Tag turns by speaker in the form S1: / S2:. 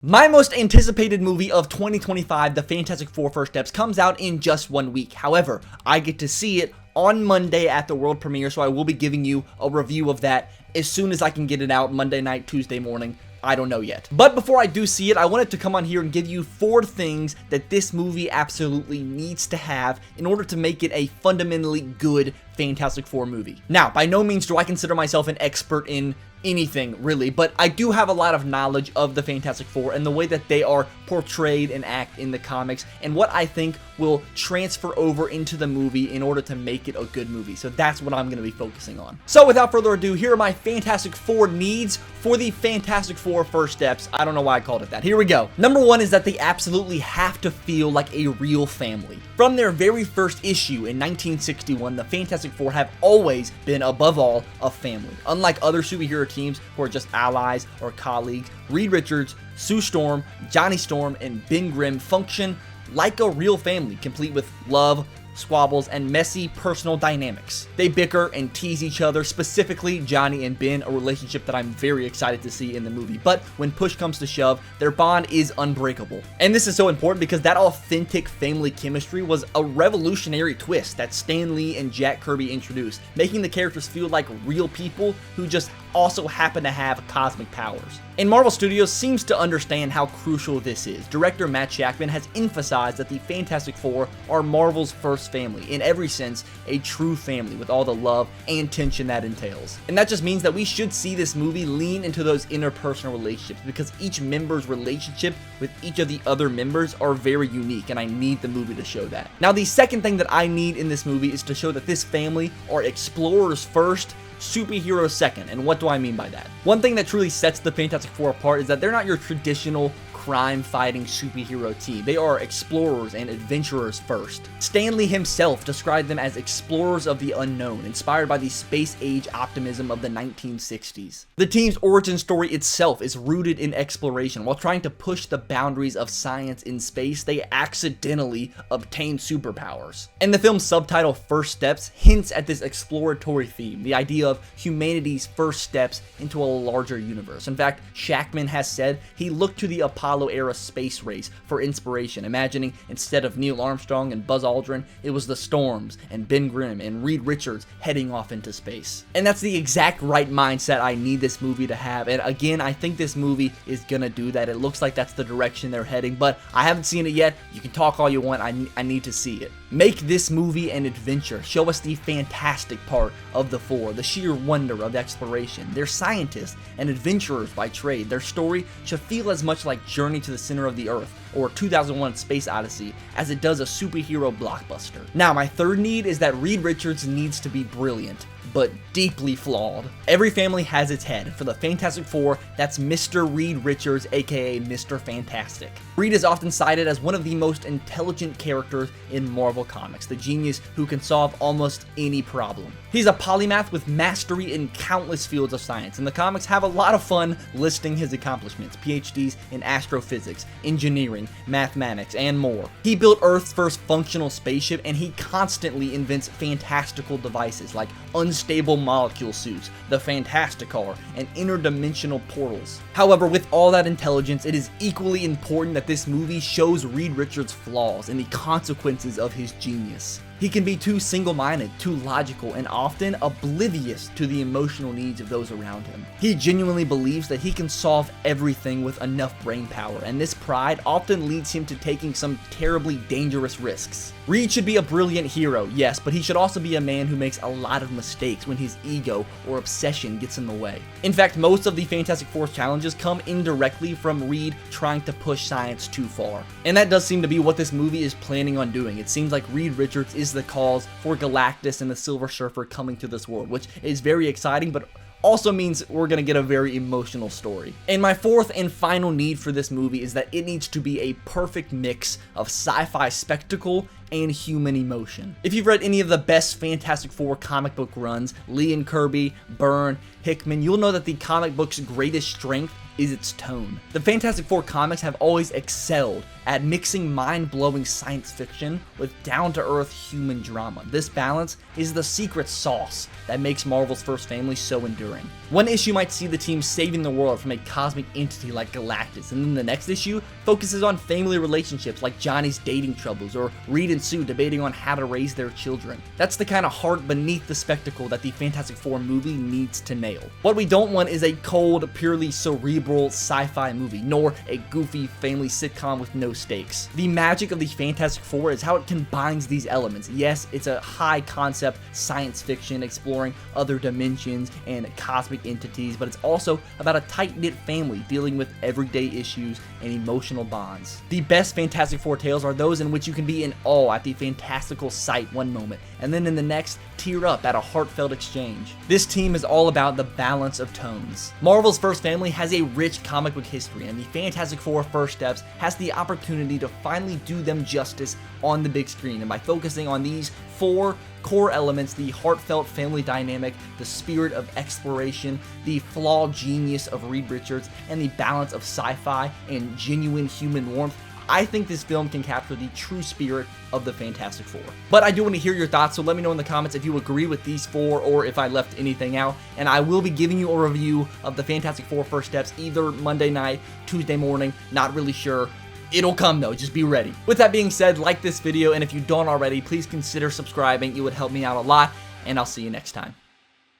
S1: My most anticipated movie of 2025, The Fantastic Four First Steps, comes out in just 1 week. However, I get to see it on Monday at the world premiere, so I will be giving you a review of that as soon as I can get it out Monday night, Tuesday morning. I don't know yet. But before I do see it, I wanted to come on here and give you 4 things that this movie absolutely needs to have in order to make it a fundamentally good Fantastic Four movie. Now, by no means do I consider myself an expert in anything really, but I do have a lot of knowledge of the Fantastic Four and the way that they are portrayed and act in the comics, and what I think will transfer over into the movie in order to make it a good movie. So that's what I'm going to be focusing on. So without further ado, here are my Fantastic Four needs for the Fantastic Four First Steps. I don't know why I called it that. Here we go. Number 1 is that they absolutely have to feel like a real family. From their very first issue in 1961, the Fantastic Four have always been, above all, a family. Unlike other superhero teams who are just allies or colleagues, Reed Richards, Sue Storm, Johnny Storm, and Ben Grimm function like a real family, complete with love, squabbles, and messy personal dynamics. They bicker and tease each other, specifically Johnny and Ben, a relationship that I'm very excited to see in the movie. But when push comes to shove, their bond is unbreakable. And this is so important because that authentic family chemistry was a revolutionary twist that Stan Lee and Jack Kirby introduced, making the characters feel like real people who just also happen to have cosmic powers. And Marvel Studios seems to understand how crucial this is. Director Matt Shakman has emphasized that the Fantastic Four are Marvel's first family, in every sense, a true family with all the love and tension that entails. And that just means that we should see this movie lean into those interpersonal relationships, because each member's relationship with each of the other members are very unique, and I need the movie to show that. Now, the second thing that I need in this movie is to show that this family are explorers first, superheroes second. And what do I mean by that? One thing that truly sets the Fantastic Four apart is that they're not your traditional crime-fighting superhero team. They are explorers and adventurers first. Stan Lee himself described them as explorers of the unknown, inspired by the space-age optimism of the 1960s. The team's origin story itself is rooted in exploration. While trying to push the boundaries of science in space, they accidentally obtain superpowers. And the film's subtitle, First Steps, hints at this exploratory theme, the idea of humanity's first steps into a larger universe. In fact, Shakman has said he looked to the Apollo-era space race for inspiration, imagining instead of Neil Armstrong and Buzz Aldrin, it was the Storms and Ben Grimm and Reed Richards heading off into space. And that's the exact right mindset I need this movie to have, and again, I think this movie is gonna do that. It looks like that's the direction they're heading, but I haven't seen it yet. You can talk all you want, I need to see it. Make this movie an adventure. Show us the fantastic part of the Four, the sheer wonder of exploration. They're scientists and adventurers by trade. Their story should feel as much like Journey to the Center of the Earth or 2001 Space Odyssey as it does a superhero blockbuster. Now, my third need is that Reed Richards needs to be brilliant, but deeply flawed. Every family has its head. For the Fantastic Four, that's Mr. Reed Richards, aka Mr. Fantastic. Reed is often cited as one of the most intelligent characters in Marvel Comics, the genius who can solve almost any problem. He's a polymath with mastery in countless fields of science, and the comics have a lot of fun listing his accomplishments, PhDs in astrophysics, engineering, mathematics, and more. He built Earth's first functional spaceship, and he constantly invents fantastical devices like unstable molecule suits, the Fantasticar, and interdimensional portals. However, with all that intelligence, it is equally important that this movie shows Reed Richards' flaws and the consequences of his genius. He can be too single-minded, too logical, and often oblivious to the emotional needs of those around him. He genuinely believes that he can solve everything with enough brain power, and this pride often leads him to taking some terribly dangerous risks. Reed should be a brilliant hero, yes, but he should also be a man who makes a lot of mistakes when his ego or obsession gets in the way. In fact, most of the Fantastic Four's challenges come indirectly from Reed trying to push science too far. And that does seem to be what this movie is planning on doing. It seems like Reed Richards is the cause for Galactus and the Silver Surfer coming to this world, which is very exciting, but also means we're going to get a very emotional story. And my fourth and final need for this movie is that it needs to be a perfect mix of sci-fi spectacle and human emotion. If you've read any of the best Fantastic Four comic book runs, Lee and Kirby, Byrne, Hickman, you'll know that the comic book's greatest strength is its tone. The Fantastic Four comics have always excelled at mixing mind-blowing science fiction with down-to-earth human drama. This balance is the secret sauce that makes Marvel's First Family so enduring. One issue might see the team saving the world from a cosmic entity like Galactus, and then the next issue focuses on family relationships like Johnny's dating troubles or Reed and Sue debating on how to raise their children. That's the kind of heart beneath the spectacle that the Fantastic Four movie needs to nail. What we don't want is a cold, purely cerebral sci-fi movie, nor a goofy family sitcom with no stakes. The magic of the Fantastic Four is how it combines these elements. Yes, it's a high concept science fiction exploring other dimensions and cosmic entities, but it's also about a tight-knit family dealing with everyday issues and emotional bonds. The best Fantastic Four tales are those in which you can be in awe at the fantastical sight one moment, and then in the next, tear up at a heartfelt exchange. This team is all about the balance of tones. Marvel's First Family has a rich comic book history, and the Fantastic Four First Steps has the opportunity to finally do them justice on the big screen, and by focusing on these 4 core elements: the heartfelt family dynamic, the spirit of exploration, the flawed genius of Reed Richards, and the balance of sci-fi and genuine human warmth, I think this film can capture the true spirit of the Fantastic Four. But I do want to hear your thoughts, so let me know in the comments if you agree with these 4 or if I left anything out. And I will be giving you a review of the Fantastic Four First Steps either Monday night, Tuesday morning, not really sure. It'll come though, just be ready. With that being said, like this video, and if you don't already, please consider subscribing. It would help me out a lot, and I'll see you next time.